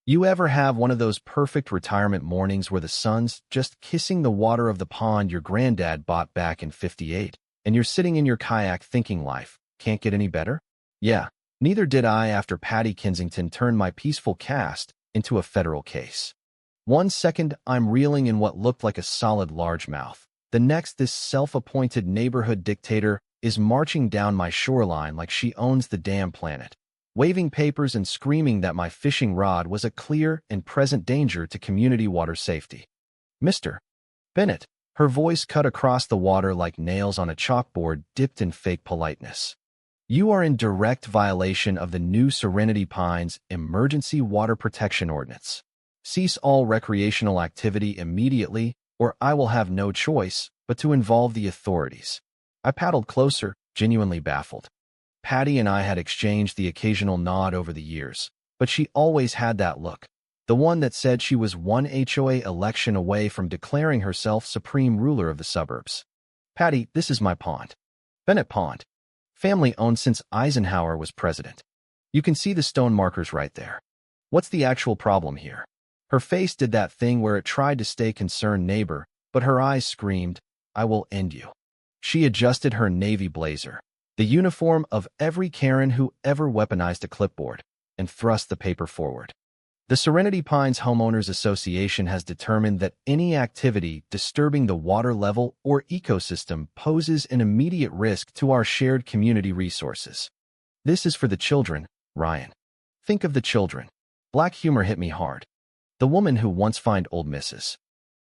You ever have one of those perfect retirement mornings where the sun's just kissing the water of the pond your granddad bought back in '58, and you're sitting in your kayak thinking life can't get any better? Yeah, neither did I after Patty Kensington turned my peaceful cast into a federal case. One second, I'm reeling in what looked like a solid largemouth. The next, this self-appointed neighborhood dictator is marching down my shoreline like she owns the damn planet, waving papers and screaming that my fishing rod was a clear and present danger to community water safety. Mr. Bennett, her voice cut across the water like nails on a chalkboard dipped in fake politeness. You are in direct violation of the new Serenity Pines Emergency Water Protection Ordinance. Cease all recreational activity immediately, or I will have no choice but to involve the authorities. I paddled closer, genuinely baffled. Patty and I had exchanged the occasional nod over the years, but she always had that look, the one that said she was one HOA election away from declaring herself supreme ruler of the suburbs. Patty, this is my pond. Bennett Pond. Family owned since Eisenhower was president. You can see the stone markers right there. What's the actual problem here? Her face did that thing where it tried to stay concerned neighbor, but her eyes screamed, I will end you. She adjusted her navy blazer, the uniform of every Karen who ever weaponized a clipboard, and thrust the paper forward. The Serenity Pines Homeowners Association has determined that any activity disturbing the water level or ecosystem poses an immediate risk to our shared community resources. This is for the children, Ryan. Think of the children. Black humor hit me hard. The woman who once fined old Mrs.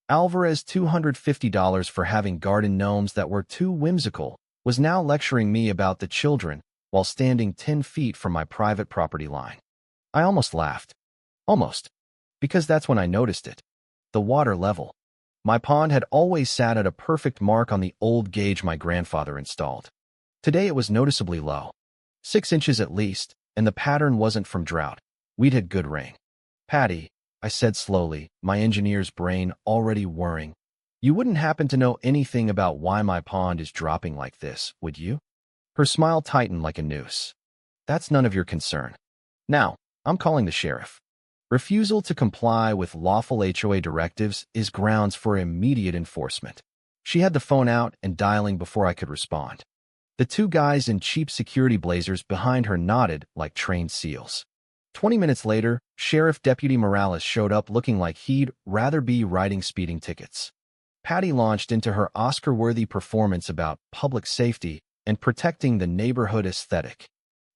Alvarez $250 for having garden gnomes that were too whimsical was now lecturing me about the children while standing 10 feet from my private property line. I almost laughed. Almost. Because that's when I noticed it. The water level. My pond had always sat at a perfect mark on the old gauge my grandfather installed. Today it was noticeably low. 6 inches at least, and the pattern wasn't from drought. We'd had good rain. Patty, I said slowly, my engineer's brain already whirring, you wouldn't happen to know anything about why my pond is dropping like this, would you? Her smile tightened like a noose. That's none of your concern. Now, I'm calling the sheriff. Refusal to comply with lawful HOA directives is grounds for immediate enforcement. She had the phone out and dialing before I could respond. The 2 guys in cheap security blazers behind her nodded like trained seals. 20 minutes later, Sheriff Deputy Morales showed up looking like he'd rather be writing speeding tickets. Patty launched into her Oscar-worthy performance about public safety and protecting the neighborhood aesthetic.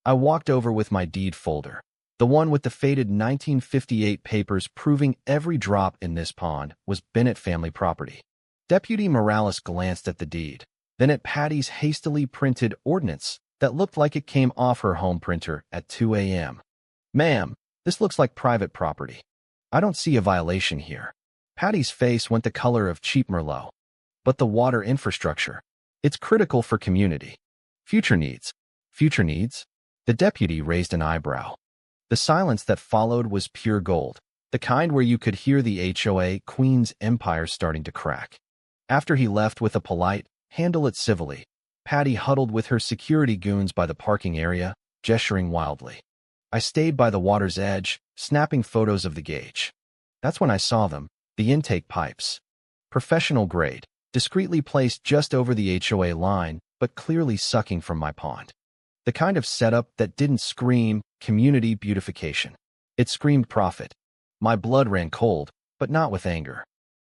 I walked over with my deed folder, the one with the faded 1958 papers proving every drop in this pond was Bennett family property. Deputy Morales glanced at the deed, then at Patty's hastily printed ordinance that looked like it came off her home printer at 2 a.m. Ma'am, this looks like private property. I don't see a violation here. Patty's face went the color of cheap Merlot. But the water infrastructure, it's critical for community. Future needs. Future needs? The deputy raised an eyebrow. The silence that followed was pure gold, the kind where you could hear the HOA Queen's empire starting to crack. After he left with a polite, handle it civilly, Patty huddled with her security goons by the parking area, gesturing wildly. I stayed by the water's edge, snapping photos of the gauge. That's when I saw them, the intake pipes. Professional grade, discreetly placed just over the HOA line, but clearly sucking from my pond. The kind of setup that didn't scream community beautification. It screamed profit. My blood ran cold, but not with anger.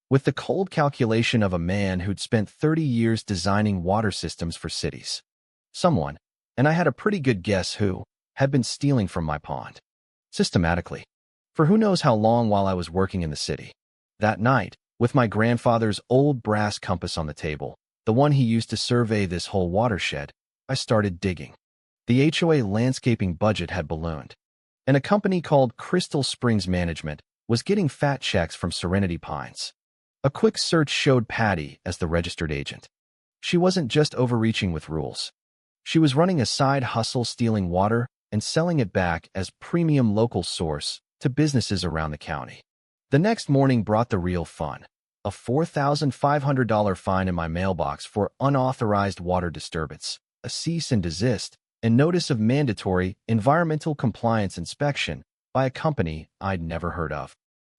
With the cold calculation of a man who'd spent 30 years designing water systems for cities. Someone, and I had a pretty good guess who, had been stealing from my pond. Systematically. For who knows how long while I was working in the city. That night, with my grandfather's old brass compass on the table, the one he used to survey this whole watershed, I started digging. The HOA landscaping budget had ballooned, and a company called Crystal Springs Management was getting fat checks from Serenity Pines. A quick search showed Patty as the registered agent. She wasn't just overreaching with rules. She was running a side hustle stealing water and selling it back as premium local source to businesses around the county. The next morning brought the real fun. A $4,500 fine in my mailbox for unauthorized water disturbance, a cease and desist, and notice of mandatory environmental compliance inspection by a company I'd never heard of.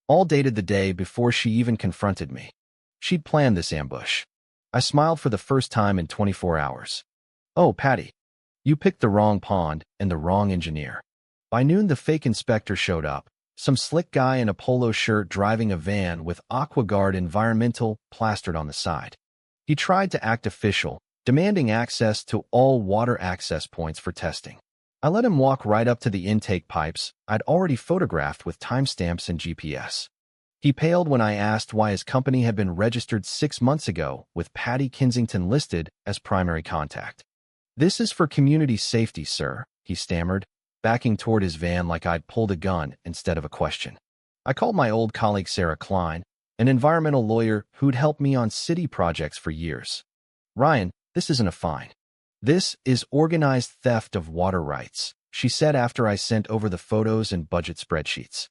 All dated the day before she even confronted me. She'd planned this ambush. I smiled for the first time in 24 hours. "Oh, Patty, you picked the wrong pond and the wrong engineer." By noon, the fake inspector showed up, some slick guy in a polo shirt driving a van with AquaGuard Environmental plastered on the side. He tried to act official, demanding access to all water access points for testing. I let him walk right up to the intake pipes I'd already photographed with timestamps and GPS. He paled when I asked why his company had been registered 6 months ago with Patty Kensington listed as primary contact. "This is for community safety, sir," he stammered, backing toward his van like I'd pulled a gun instead of a question. I called my old colleague Sarah Klein, an environmental lawyer who'd helped me on city projects for years. "Ryan, this isn't a fine. This is organized theft of water rights," she said after I sent over the photos and budget spreadsheets.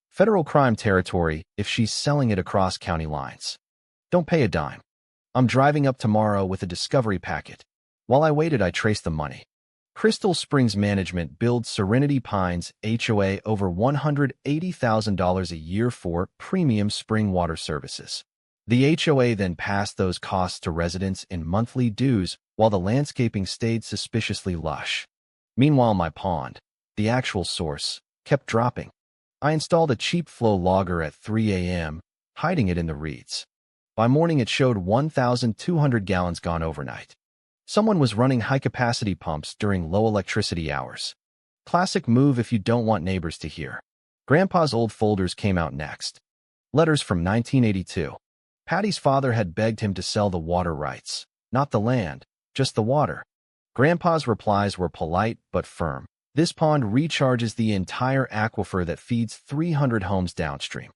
"Federal crime territory if she's selling it across county lines. Don't pay a dime. I'm driving up tomorrow with a discovery packet." While I waited, I traced the money. Crystal Springs Management billed Serenity Pines HOA over $180,000 a year for premium spring water services. The HOA then passed those costs to residents in monthly dues while the landscaping stayed suspiciously lush. Meanwhile, my pond, the actual source, kept dropping. I installed a cheap flow logger at 3 a.m., hiding it in the reeds. By morning, it showed 1,200 gallons gone overnight. Someone was running high-capacity pumps during low electricity hours. Classic move if you don't want neighbors to hear. Grandpa's old folders came out next. Letters from 1982. Patty's father had begged him to sell the water rights, not the land, just the water. Grandpa's replies were polite but firm. "This pond recharges the entire aquifer that feeds 300 homes downstream.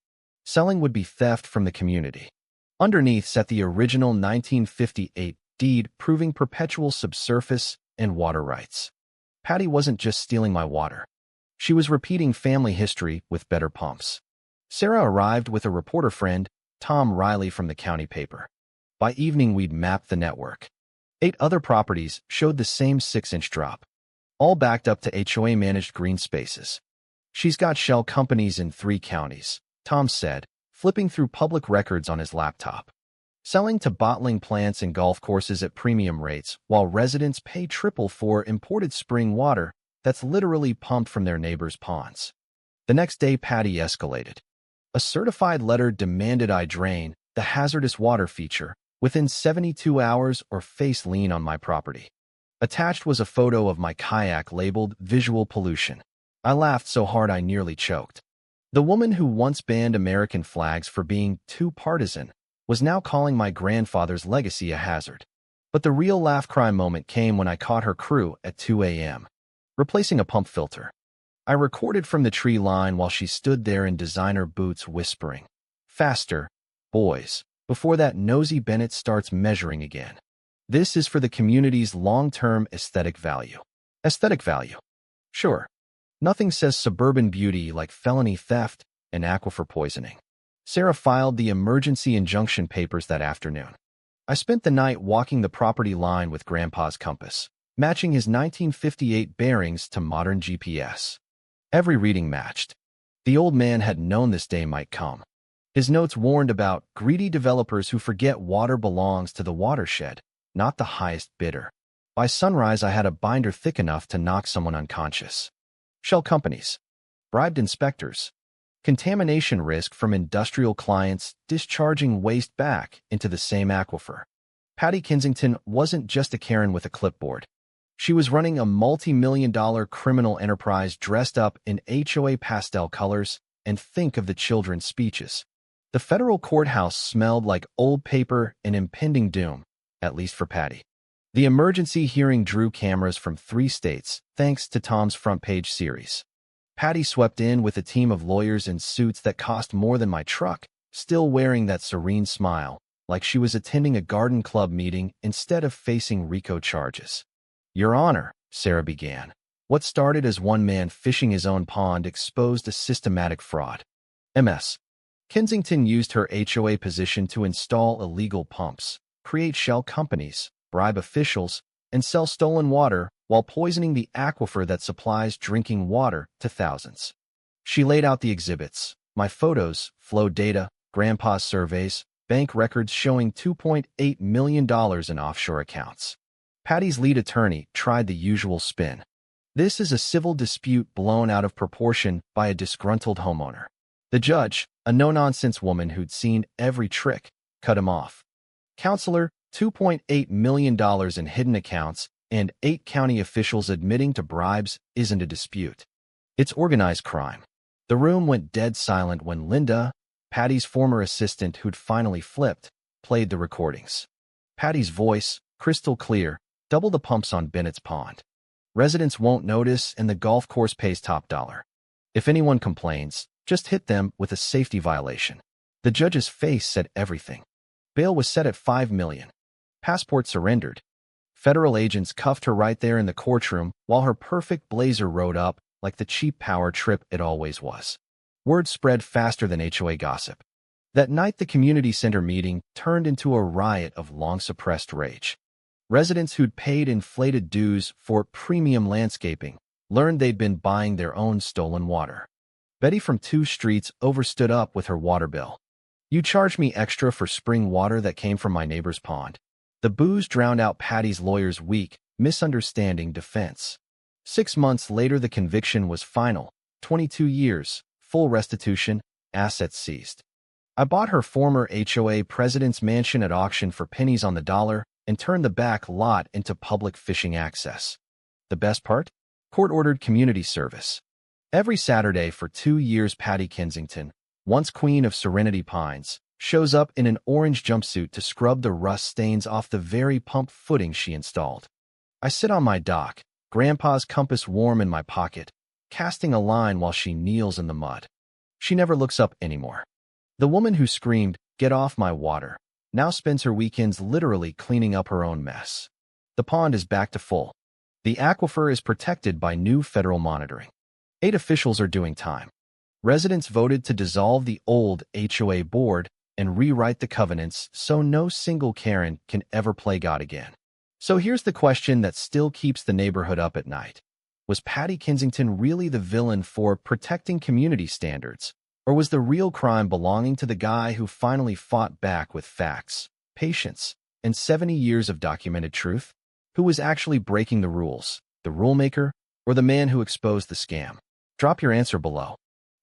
Selling would be theft from the community." Underneath sat the original 1958 deed proving perpetual subsurface and water rights. Patty wasn't just stealing my water. She was repeating family history with better pumps. Sarah arrived with a reporter friend, Tom Riley from the county paper. By evening, we'd mapped the network. 8 other properties showed the same 6-inch drop, all backed up to HOA-managed green spaces. "She's got shell companies in 3 counties, Tom said, flipping through public records on his laptop. "Selling to bottling plants and golf courses at premium rates while residents pay triple for imported spring water that's literally pumped from their neighbors' ponds." The next day, Patty escalated. A certified letter demanded I drain the hazardous water feature within 72 hours or face lien on my property. Attached was a photo of my kayak labeled visual pollution. I laughed so hard I nearly choked. The woman who once banned American flags for being too partisan was now calling my grandfather's legacy a hazard. But the real laugh cry moment came when I caught her crew at 2 a.m. replacing a pump filter. I recorded from the tree line while she stood there in designer boots whispering, "Faster, boys, before that nosy Bennett starts measuring again." This is for the community's long-term aesthetic value. Aesthetic value. Sure. Nothing says suburban beauty like felony theft and aquifer poisoning. Sarah filed the emergency injunction papers that afternoon. I spent the night walking the property line with Grandpa's compass, matching his 1958 bearings to modern GPS. Every reading matched. The old man had known this day might come. His notes warned about greedy developers who forget water belongs to the watershed, not the highest bidder. By sunrise, I had a binder thick enough to knock someone unconscious. Shell companies. Bribed inspectors. Contamination risk from industrial clients discharging waste back into the same aquifer. Patty Kensington wasn't just a Karen with a clipboard. She was running a multi-million-dollar criminal enterprise dressed up in HOA pastel colors, and think of the children's speeches. The federal courthouse smelled like old paper and impending doom, at least for Patty. The emergency hearing drew cameras from 3 states, thanks to Tom's front page series. Patty swept in with a team of lawyers in suits that cost more than my truck, still wearing that serene smile, like she was attending a garden club meeting instead of facing RICO charges. "Your Honor," Sarah began, "what started as one man fishing his own pond exposed a systematic fraud. Ms. Kensington used her HOA position to install illegal pumps, create shell companies, bribe officials, and sell stolen water while poisoning the aquifer that supplies drinking water to thousands. She laid out the exhibits: my photos, flow data, grandpa's surveys, bank records showing $2.8 million in offshore accounts. Patty's lead attorney tried the usual spin. This is a civil dispute blown out of proportion by a disgruntled homeowner. The judge, a no-nonsense woman who'd seen every trick, cut him off. Counselor, $2.8 million in hidden accounts and 8 county officials admitting to bribes isn't a dispute. It's organized crime. The room went dead silent when Linda, Patty's former assistant who'd finally flipped, played the recordings. Patty's voice, crystal clear, double the pumps on Bennett's Pond. Residents won't notice and the golf course pays top dollar. If anyone complains, just hit them with a safety violation. The judge's face said everything. Bail was set at $5 million. Passport surrendered. Federal agents cuffed her right there in the courtroom while her perfect blazer rode up like the cheap power trip it always was. Word spread faster than HOA gossip. That night, the community center meeting turned into a riot of long-suppressed rage. Residents who'd paid inflated dues for premium landscaping learned they'd been buying their own stolen water. Betty from 2 streets over stood up with her water bill. "You charged me extra for spring water that came from my neighbor's pond." The booze drowned out Patty's lawyer's weak, misunderstanding defense. 6 months later, the conviction was final: 22 years, full restitution, assets seized. I bought her former HOA president's mansion at auction for pennies on the dollar and turned the back lot into public fishing access. The best part? Court-ordered community service. Every Saturday for 2 years, Patty Kensington, once queen of Serenity Pines, shows up in an orange jumpsuit to scrub the rust stains off the very pump footing she installed. I sit on my dock, Grandpa's compass warm in my pocket, casting a line while she kneels in the mud. She never looks up anymore. The woman who screamed, "Get off my water," now spends her weekends literally cleaning up her own mess. The pond is back to full. The aquifer is protected by new federal monitoring. 8 officials are doing time. Residents voted to dissolve the old HOA board and rewrite the covenants so no single Karen can ever play God again. So here's the question that still keeps the neighborhood up at night. Was Patty Kensington really the villain for protecting community standards? Or was the real crime belonging to the guy who finally fought back with facts, patience, and 70 years of documented truth? Who was actually breaking the rules, the rulemaker, or the man who exposed the scam? Drop your answer below.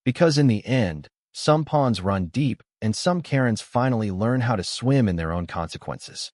Because in the end, some ponds run deep and some Karens finally learn how to swim in their own consequences.